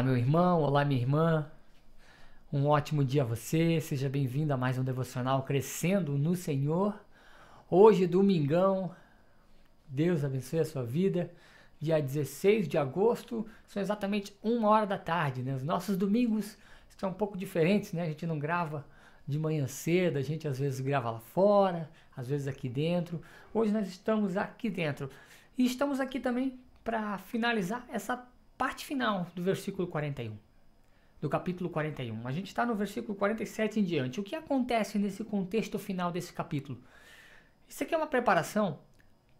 meu irmão, olá, minha irmã. Um ótimo dia a você. Seja bem-vindo a mais um devocional Crescendo no Senhor. Hoje, domingão. Deus abençoe a sua vida. Dia 16 de agosto, são exatamente 1 hora da tarde, né? Os nossos domingos estão um pouco diferentes, né? A gente não grava de manhã cedo, a gente às vezes grava lá fora, às vezes aqui dentro. Hoje nós estamos aqui dentro. E estamos aqui também para finalizar essa parte final do versículo 41, do capítulo 41. A gente está no versículo 47 em diante. O que acontece nesse contexto final desse capítulo? Isso aqui é uma preparação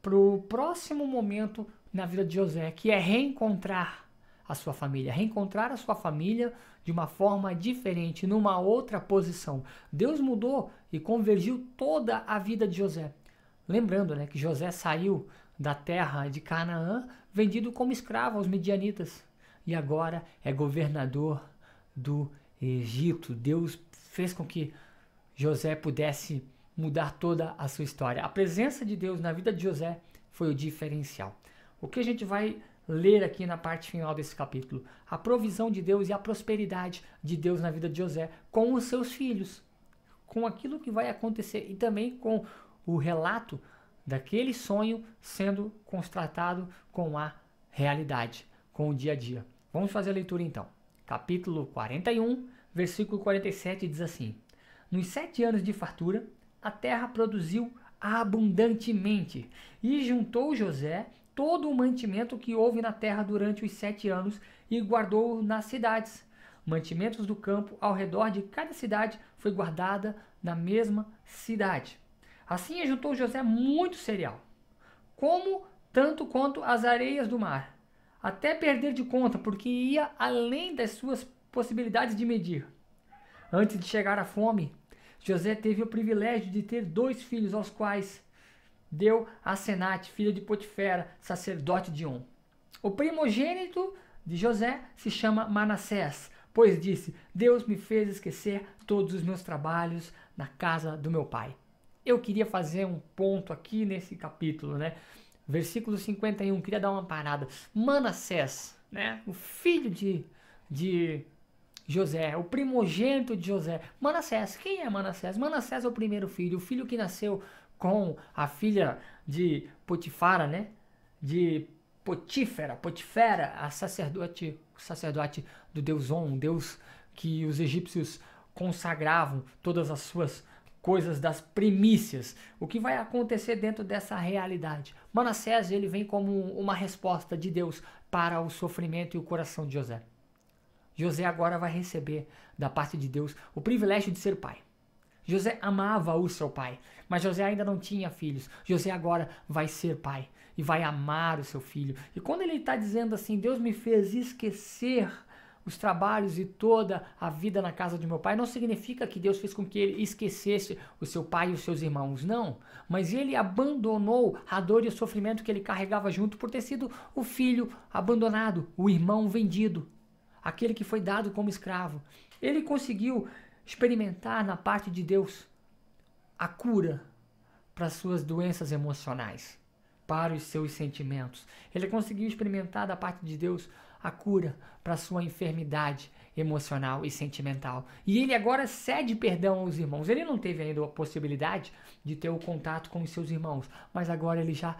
para o próximo momento na vida de José, que é reencontrar a sua família de uma forma diferente, numa outra posição. Deus mudou e convergiu toda a vida de José. Lembrando, né, que José saiu da terra de Canaã, vendido como escravo aos midianitas, e agora é governador do Egito. Deus fez com que José pudesse mudar toda a sua história. A presença de Deus na vida de José foi o diferencial. O que a gente vai ler aqui na parte final desse capítulo? A provisão de Deus e a prosperidade de Deus na vida de José com os seus filhos, com aquilo que vai acontecer e também com o relato daquele sonho sendo constatado com a realidade, com o dia a dia. Vamos fazer a leitura então. Capítulo 41, versículo 47 diz assim: Nos 7 anos de fartura, a terra produziu abundantemente, e juntou José todo o mantimento que houve na terra durante os 7 anos e guardou nas cidades. Mantimentos do campo ao redor de cada cidade foi guardada na mesma cidade. Assim ajuntou José muito cereal, como tanto quanto as areias do mar, até perder de conta, porque ia além das suas possibilidades de medir. Antes de chegar à fome, José teve o privilégio de ter 2 filhos, aos quais deu a Senate, filha de Potifera, sacerdote de On. O primogênito de José se chama Manassés, pois disse: Deus me fez esquecer todos os meus trabalhos na casa do meu pai. Eu queria fazer um ponto aqui nesse capítulo, né? Versículo 51, queria dar uma parada. Manassés, né? O filho de José, o primogênito de José. Manassés, quem é Manassés? Manassés é o primeiro filho, o filho que nasceu com a filha de Potifara, né? De Potifera, a sacerdote do deus On, um deus que os egípcios consagravam todas as suas coisas das primícias. O que vai acontecer dentro dessa realidade? Manassés, ele vem como uma resposta de Deus para o sofrimento e o coração de José. José agora vai receber da parte de Deus o privilégio de ser pai. José amava o seu pai, mas José ainda não tinha filhos. José agora vai ser pai e vai amar o seu filho. E quando ele está dizendo assim, Deus me fez esquecer os trabalhos e toda a vida na casa de meu pai, não significa que Deus fez com que ele esquecesse o seu pai e os seus irmãos, não. Mas ele abandonou a dor e o sofrimento que ele carregava junto por ter sido o filho abandonado, o irmão vendido, aquele que foi dado como escravo. Ele conseguiu experimentar na parte de Deus a cura para as suas doenças emocionais, para os seus sentimentos. Ele conseguiu experimentar da parte de Deus a cura para a sua enfermidade emocional e sentimental. E ele agora cede perdão aos irmãos. Ele não teve ainda a possibilidade de ter o contato com os seus irmãos, mas agora ele já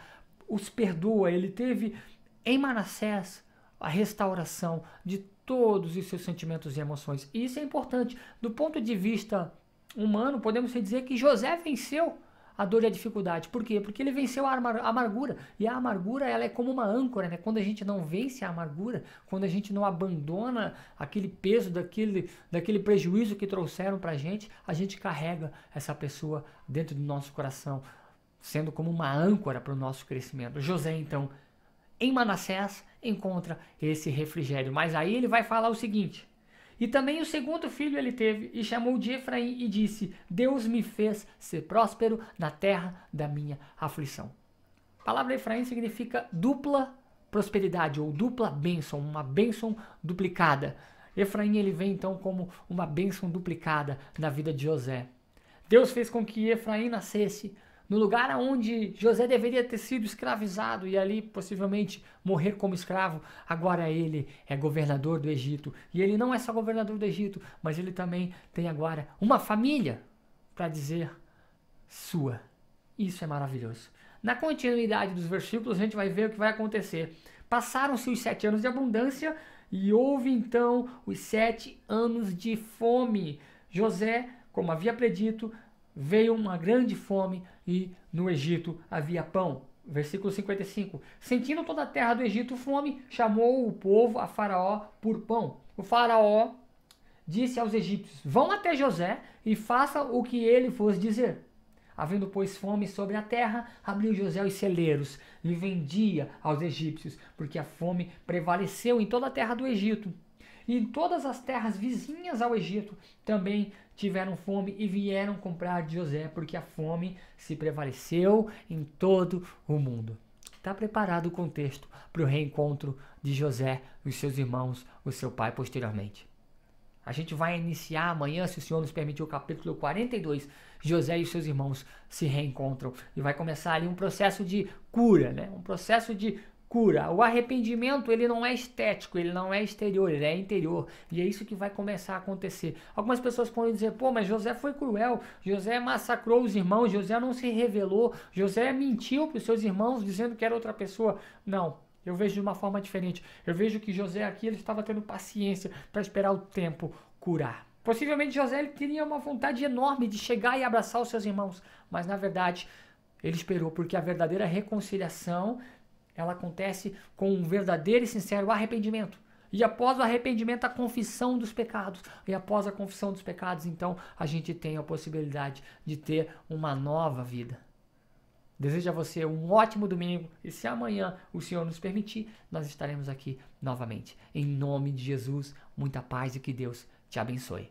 os perdoa. Ele teve em Manassés a restauração de todos os seus sentimentos e emoções. E isso é importante. Do ponto de vista humano, podemos dizer que José venceu a dor e a dificuldade. Por quê? Porque ele venceu a amargura. E a amargura, ela é como uma âncora, né? Quando a gente não vence a amargura, quando a gente não abandona aquele peso daquele prejuízo que trouxeram pra gente, a gente carrega essa pessoa dentro do nosso coração, sendo como uma âncora para o nosso crescimento. José, então, em Manassés, encontra esse refrigério. Mas aí ele vai falar o seguinte: e também o segundo filho ele teve, e chamou de Efraim, e disse: Deus me fez ser próspero na terra da minha aflição. A palavra Efraim significa dupla prosperidade, ou dupla bênção, uma bênção duplicada. Efraim, ele vem então como uma bênção duplicada na vida de José. Deus fez com que Efraim nascesse no lugar onde José deveria ter sido escravizado e ali possivelmente morrer como escravo, agora ele é governador do Egito. E ele não é só governador do Egito, mas ele também tem agora uma família, para dizer, sua. Isso é maravilhoso. Na continuidade dos versículos, a gente vai ver o que vai acontecer. Passaram-se os 7 anos de abundância e houve então os 7 anos de fome. José, como havia predito, veio uma grande fome e no Egito havia pão. Versículo 55. Sentindo toda a terra do Egito fome, chamou o povo a Faraó por pão. O Faraó disse aos egípcios: vão até José e façam o que ele vos dizer. Havendo, pois, fome sobre a terra, abriu José os celeiros e vendia aos egípcios, porque a fome prevaleceu em toda a terra do Egito. E todas as terras vizinhas ao Egito também tiveram fome e vieram comprar de José, porque a fome se prevaleceu em todo o mundo. Está preparado o contexto para o reencontro de José e os seus irmãos, o seu pai posteriormente. A gente vai iniciar amanhã, se o Senhor nos permitir, o capítulo 42. José e os seus irmãos se reencontram e vai começar ali um processo de cura, né? Um processo de cura. O arrependimento, ele não é estético, ele não é exterior, ele é interior. E é isso que vai começar a acontecer. Algumas pessoas podem dizer: pô, mas José foi cruel, José massacrou os irmãos, José não se revelou, José mentiu para os seus irmãos dizendo que era outra pessoa. Não. Eu vejo de uma forma diferente. Eu vejo que José aqui ele estava tendo paciência para esperar o tempo curar. Possivelmente José ele teria uma vontade enorme de chegar e abraçar os seus irmãos. Mas na verdade ele esperou, porque a verdadeira reconciliação ela acontece com um verdadeiro e sincero arrependimento. E após o arrependimento, a confissão dos pecados. E após a confissão dos pecados, então a gente tem a possibilidade de ter uma nova vida. Desejo a você um ótimo domingo e se amanhã o Senhor nos permitir, nós estaremos aqui novamente. Em nome de Jesus, muita paz e que Deus te abençoe.